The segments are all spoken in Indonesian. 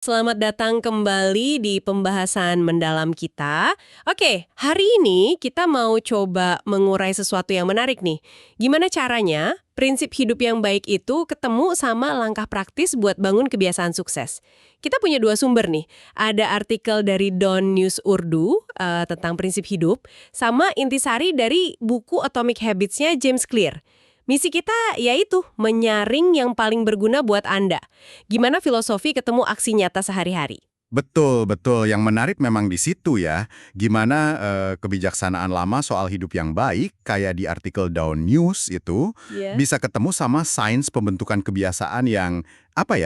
Selamat datang kembali di pembahasan mendalam kita. Oke, hari ini kita mau coba mengurai sesuatu yang menarik nih. Gimana caranya prinsip hidup yang baik itu ketemu sama langkah praktis buat bangun kebiasaan sukses. Kita punya dua sumber nih. Ada artikel dari Don News Urdu tentang prinsip hidup, sama intisari dari buku Atomic Habits-nya James Clear. Misi kita yaitu menyaring yang paling berguna buat Anda. Gimana filosofi ketemu aksi nyata sehari-hari? Betul, betul. Yang menarik memang di situ ya. Gimana kebijaksanaan lama soal hidup yang baik, kayak di artikel Down News itu, Ya. bisa ketemu sama sains pembentukan kebiasaan yang,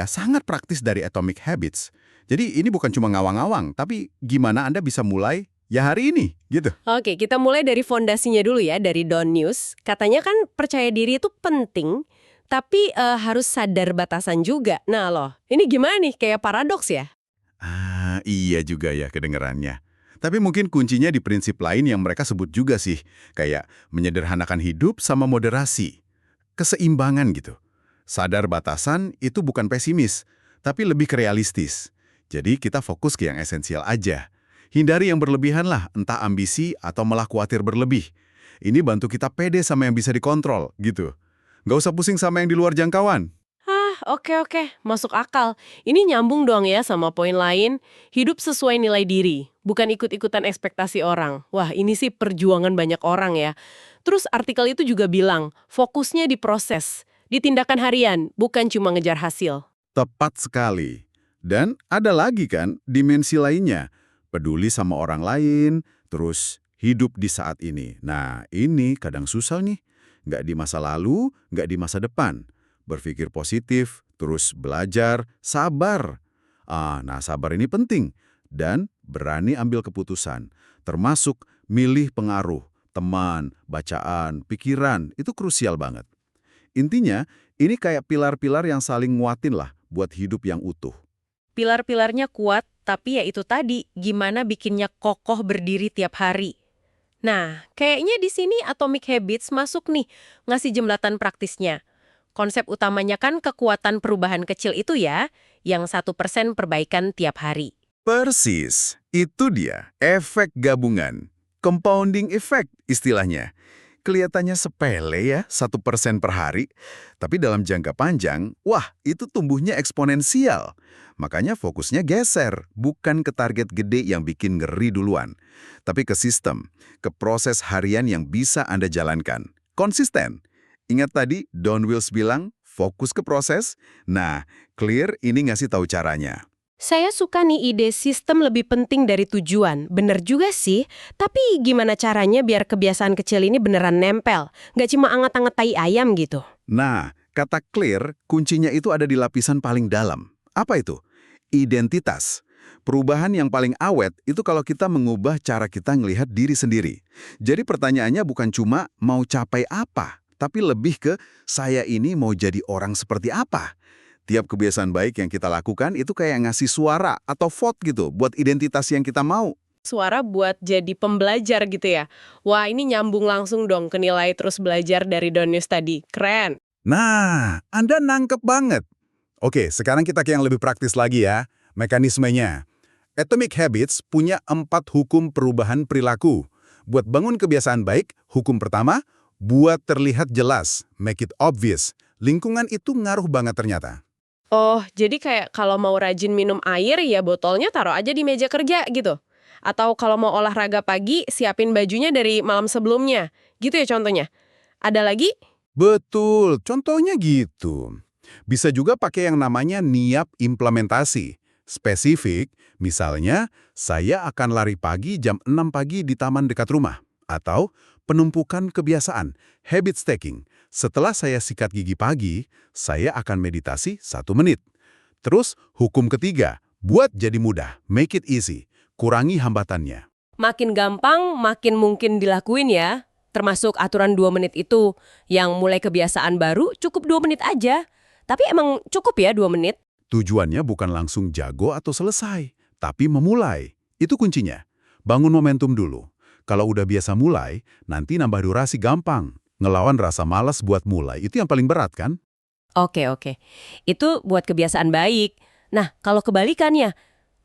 sangat praktis dari Atomic Habits. Jadi ini bukan cuma ngawang-ngawang, tapi gimana Anda bisa mulai ya hari ini, gitu. Oke, kita mulai dari fondasinya dulu ya, dari Don News. Katanya kan percaya diri itu penting, tapi harus sadar batasan juga. Nah loh, ini gimana nih? Kayak paradoks ya? Ah, iya juga ya kedengerannya. Tapi mungkin kuncinya di prinsip lain yang mereka sebut juga sih, kayak menyederhanakan hidup sama moderasi. Keseimbangan gitu. Sadar batasan itu bukan pesimis, tapi lebih ke realistis. Jadi kita fokus ke yang esensial aja. Hindari yang berlebihan lah, entah ambisi atau malah khawatir berlebih. Ini bantu kita pede sama yang bisa dikontrol, gitu. Nggak usah pusing sama yang di luar jangkauan. Oke, masuk akal. Ini nyambung dong ya sama poin lain, hidup sesuai nilai diri, bukan ikut-ikutan ekspektasi orang. Wah, ini sih perjuangan banyak orang ya. Terus artikel itu juga bilang, fokusnya di proses, di tindakan harian, bukan cuma ngejar hasil. Tepat sekali. Dan ada lagi kan dimensi lainnya. Peduli sama orang lain, terus hidup di saat ini. Nah, ini kadang susah nih. Nggak di masa lalu, nggak di masa depan. Berpikir positif, terus belajar, sabar. Nah, sabar ini penting. Dan berani ambil keputusan. Termasuk milih pengaruh, teman, bacaan, pikiran. Itu krusial banget. Intinya, ini kayak pilar-pilar yang saling nguatin lah buat hidup yang utuh. Pilar-pilarnya kuat, tapi ya itu tadi, gimana bikinnya kokoh berdiri tiap hari. Nah, kayaknya di sini Atomic Habits masuk nih, ngasih jemlatan praktisnya. Konsep utamanya kan kekuatan perubahan kecil itu ya, yang 1% perbaikan tiap hari. Persis, itu dia, efek gabungan. Compounding effect istilahnya. Kelihatannya sepele ya, 1% per hari. Tapi dalam jangka panjang, wah itu tumbuhnya eksponensial. Makanya fokusnya geser, bukan ke target gede yang bikin ngeri duluan. Tapi ke sistem, ke proses harian yang bisa Anda jalankan. Konsisten. Ingat tadi Don Wills bilang, fokus ke proses? Nah, Clear ini ngasih tahu caranya. Saya suka nih ide sistem lebih penting dari tujuan. Bener juga sih, tapi gimana caranya biar kebiasaan kecil ini beneran nempel? Nggak cuma anget-anget tai ayam gitu. Nah, kata clear, kuncinya itu ada di lapisan paling dalam. Apa itu? Identitas. Perubahan yang paling awet itu kalau kita mengubah cara kita ngelihat diri sendiri. Jadi pertanyaannya bukan cuma mau capai apa, tapi lebih ke saya ini mau jadi orang seperti apa. Tiap kebiasaan baik yang kita lakukan itu kayak ngasih suara atau vote gitu buat identitas yang kita mau. Suara buat jadi pembelajar gitu ya. Wah, ini nyambung langsung dong ke nilai terus belajar dari Donius tadi. Keren. Nah, Anda nangkep banget. Oke, sekarang kita ke yang lebih praktis lagi ya, mekanismenya. Atomic Habits punya 4 hukum perubahan perilaku. Buat bangun kebiasaan baik, hukum pertama, buat terlihat jelas, make it obvious. Lingkungan itu ngaruh banget ternyata. Oh, jadi kayak kalau mau rajin minum air, ya botolnya taruh aja di meja kerja gitu. Atau kalau mau olahraga pagi, siapin bajunya dari malam sebelumnya. Gitu ya contohnya. Ada lagi? Betul, contohnya gitu. Bisa juga pakai yang namanya niat implementasi. Spesifik, misalnya, saya akan lari pagi jam 6 pagi di taman dekat rumah. Atau penumpukan kebiasaan, habit stacking. Setelah saya sikat gigi pagi, saya akan meditasi 1 menit. Terus, hukum ketiga, buat jadi mudah, make it easy. Kurangi hambatannya. Makin gampang, makin mungkin dilakuin ya. Termasuk aturan 2 menit itu. Yang mulai kebiasaan baru cukup 2 menit aja. Tapi emang cukup ya 2 menit? Tujuannya bukan langsung jago atau selesai, tapi memulai. Itu kuncinya. Bangun momentum dulu. Kalau udah biasa mulai, nanti nambah durasi gampang. Ngelawan rasa malas buat mulai, itu yang paling berat kan? Oke. Itu buat kebiasaan baik. Nah, kalau kebalikannya,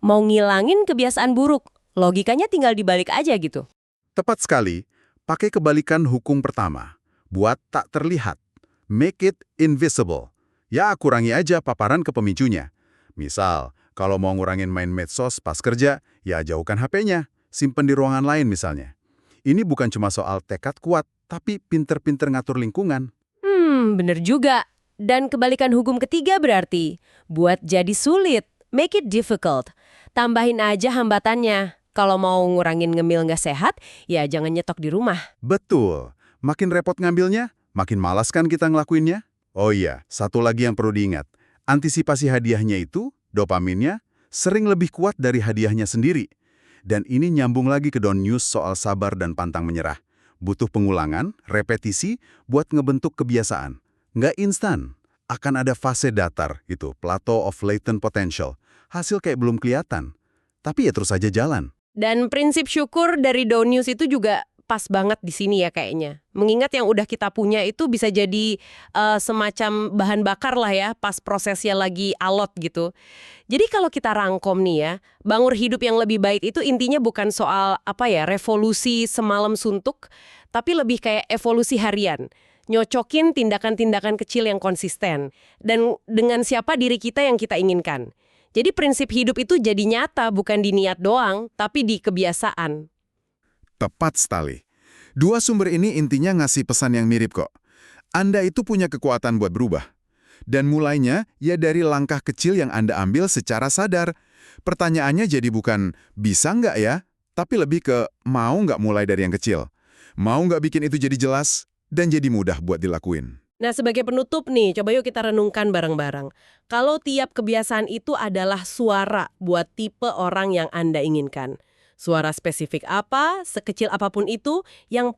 mau ngilangin kebiasaan buruk, logikanya tinggal dibalik aja gitu. Tepat sekali, pakai kebalikan hukum pertama. Buat tak terlihat. Make it invisible. Ya, kurangi aja paparan ke pemicunya. Misal, kalau mau ngurangin main medsos pas kerja, ya jauhkan HP-nya. Simpen di ruangan lain misalnya. Ini bukan cuma soal tekad kuat, tapi pinter-pinter ngatur lingkungan. Bener juga. Dan kebalikan hukum ketiga berarti, buat jadi sulit, make it difficult. Tambahin aja hambatannya. Kalau mau ngurangin ngemil nggak sehat, ya jangan nyetok di rumah. Betul. Makin repot ngambilnya, makin malas kan kita ngelakuinnya? Oh iya, satu lagi yang perlu diingat. Antisipasi hadiahnya itu, dopaminnya, sering lebih kuat dari hadiahnya sendiri. Dan ini nyambung lagi ke Don News soal sabar dan pantang menyerah. Butuh pengulangan, repetisi, buat ngebentuk kebiasaan. Nggak instan. Akan ada fase datar, gitu, plateau of latent potential. Hasil kayak belum kelihatan. Tapi ya terus aja jalan. Dan prinsip syukur dari Dow News itu juga pas banget di sini ya kayaknya. Mengingat yang udah kita punya itu bisa jadi semacam bahan bakar lah ya pas prosesnya lagi alot gitu. Jadi kalau kita rangkom nih ya, bangun hidup yang lebih baik itu intinya bukan soal revolusi semalam suntuk, tapi lebih kayak evolusi harian. Nyocokin tindakan-tindakan kecil yang konsisten. Dan dengan siapa diri kita yang kita inginkan. Jadi prinsip hidup itu jadi nyata bukan di niat doang, tapi di kebiasaan. Tepat sekali. Dua sumber ini intinya ngasih pesan yang mirip kok. Anda itu punya kekuatan buat berubah. Dan mulainya ya dari langkah kecil yang Anda ambil secara sadar. Pertanyaannya jadi bukan bisa nggak ya, tapi lebih ke mau nggak mulai dari yang kecil. Mau nggak bikin itu jadi jelas dan jadi mudah buat dilakuin. Nah, sebagai penutup nih, coba yuk kita renungkan bareng-bareng. Kalau tiap kebiasaan itu adalah suara buat tipe orang yang Anda inginkan. Suara spesifik apa, sekecil apapun itu, yang